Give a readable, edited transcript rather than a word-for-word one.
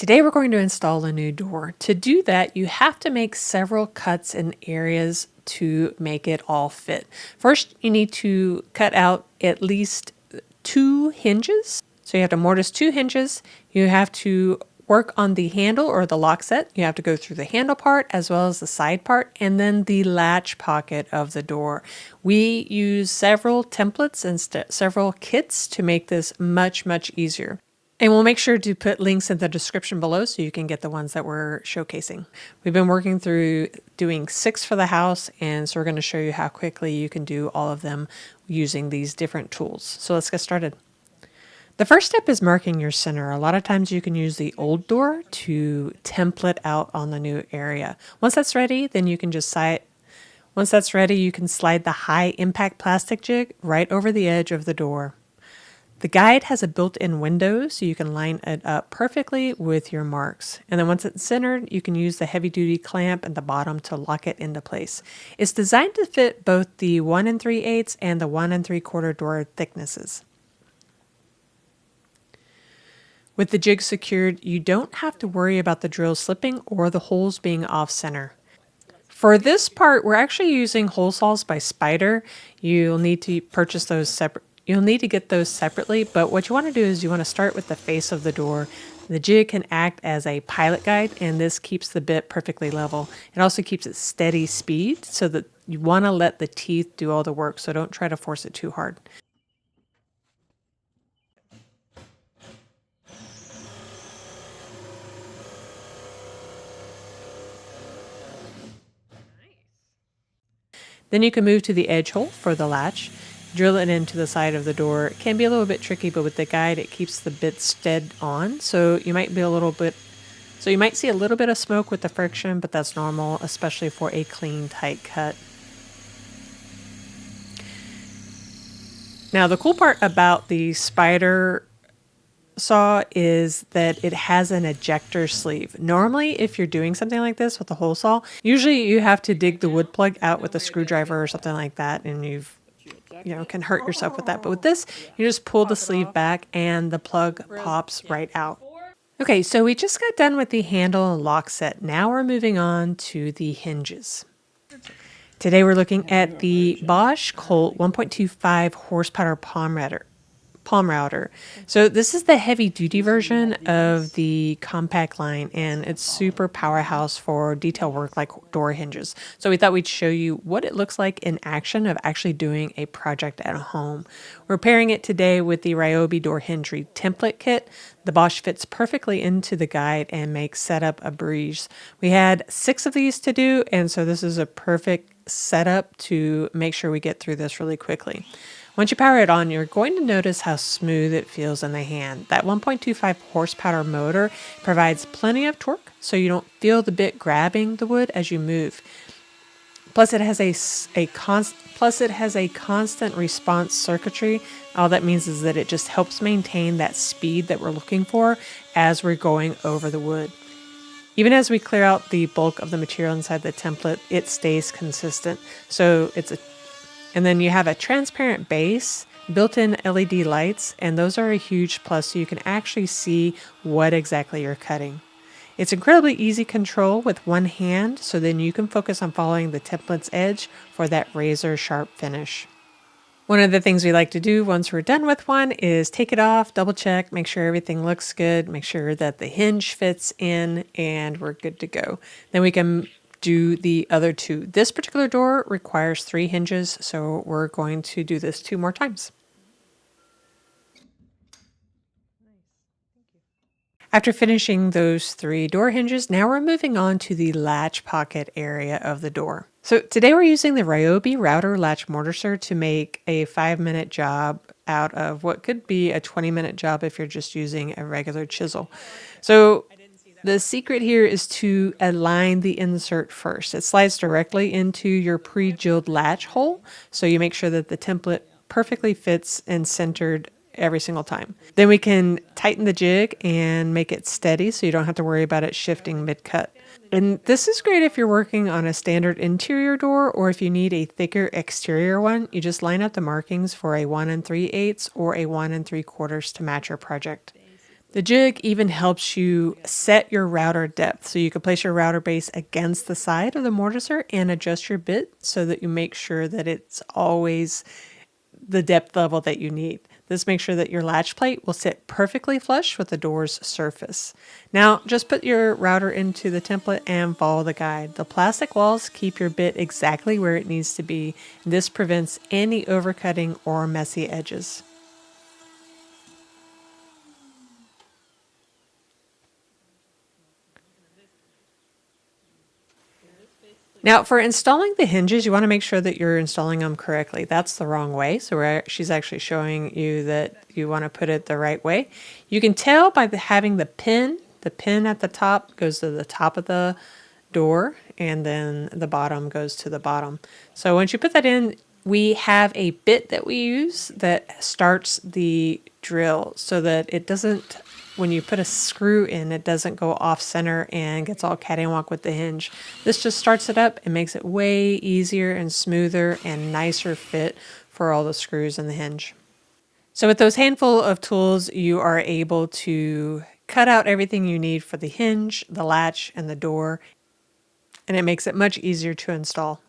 Today we're going to install a new door. To do that, you have to make several cuts in areas to make it all fit. First, you need to cut out at least 2 hinges. So you have to mortise 2 hinges. You have to work on the handle or the lock set. You have to go through the handle part as well as the side part and then the latch pocket of the door. We use several templates and several kits to make this much easier. And we'll make sure to put links in the description below so you can get the ones that we're showcasing. We've been working through doing 6 for the house, and so we're going to show you how quickly you can do all of them using these different tools. So let's get started. The first step is marking your center. A lot of times you can use the old door to template out on the new area. Once that's ready, then you can just slide the high impact plastic jig right over the edge of the door. The guide has a built-in window so you can line it up perfectly with your marks. And then once it's centered, you can use the heavy-duty clamp at the bottom to lock it into place. It's designed to fit both the 1 3/8 and the 1 3/4 door thicknesses. With the jig secured, you don't have to worry about the drill slipping or the holes being off-center. For this part, we're actually using hole saws by Spider. You'll need to purchase those separate. You'll need to get those separately, but what you want to do is you want to start with the face of the door. The jig can act as a pilot guide, and this keeps the bit perfectly level. It also keeps it steady speed, so that you want to let the teeth do all the work, so don't try to force it too hard. Then you can move to the edge hole for the latch. Drill it into the side of the door. It can be a little bit tricky, but with the guide, it keeps the bits dead on. So you might see a little bit of smoke with the friction, but that's normal, especially for a clean, tight cut. Now, the cool part about the Spider saw is that it has an ejector sleeve. Normally, if you're doing something like this with a hole saw, usually you have to dig the wood plug out with a screwdriver or something like that, and can hurt yourself with that. But with this, you just pull the sleeve back and the plug pops right out. Okay, so we just got done with the handle and lock set. Now we're moving on to the hinges. Today we're looking at the Bosch Colt 1.25 horsepower palm router. So this is the heavy duty version of the compact line, and it's super powerhouse for detail work like door hinges. So we thought we'd show you what it looks like in action of actually doing a project at home. We're pairing it today with the Ryobi door hinge template kit. The Bosch fits perfectly into the guide and makes setup a breeze. We had 6 of these to do, and so this is a perfect setup to make sure we get through this really quickly. Once you power it on, you're going to notice how smooth it feels in the hand. That 1.25 horsepower motor provides plenty of torque, so you don't feel the bit grabbing the wood as you move. Plus, it has a constant response circuitry. All that means is that it just helps maintain that speed that we're looking for as we're going over the wood. Even as we clear out the bulk of the material inside the template, it stays consistent. And then you have a transparent base, built-in LED lights, and those are a huge plus so you can actually see what exactly you're cutting. It's incredibly easy control with one hand, so then you can focus on following the template's edge for that razor sharp finish. One of the things we like to do once we're done with one is take it off, double check, make sure everything looks good, make sure that the hinge fits in, and we're good to go. Then we can do the other 2. This particular door requires 3 hinges, so we're going to do this 2 more times. After finishing those 3 door hinges, now we're moving on to the latch pocket area of the door. So today we're using the Ryobi router latch mortiser to make a 5-minute job out of what could be a 20-minute job if you're just using a regular chisel. So the secret here is to align the insert first. It slides directly into your pre-drilled latch hole, so you make sure that the template perfectly fits and centered every single time. Then we can tighten the jig and make it steady so you don't have to worry about it shifting mid-cut. And this is great if you're working on a standard interior door, or if you need a thicker exterior one, you just line up the markings for a 1 3/8 or a 1 3/4 to match your project. The jig even helps you set your router depth. So you can place your router base against the side of the mortiser and adjust your bit so that you make sure that it's always the depth level that you need. This makes sure that your latch plate will sit perfectly flush with the door's surface. Now, just put your router into the template and follow the guide. The plastic walls keep your bit exactly where it needs to be. This prevents any overcutting or messy edges. Now, for installing the hinges, you want to make sure that you're installing them correctly. That's the wrong way. So she's actually showing you that you want to put it the right way. You can tell by having the pin at the top goes to the top of the door, and then the bottom goes to the bottom. So once you put that in, we have a bit that we use that starts the drill so that it doesn't, when you put a screw in, it doesn't go off center and gets all cattywonk with the hinge. This just starts it up and makes it way easier and smoother and nicer fit for all the screws in the hinge. So with those handful of tools, you are able to cut out everything you need for the hinge, the latch, and the door, and it makes it much easier to install.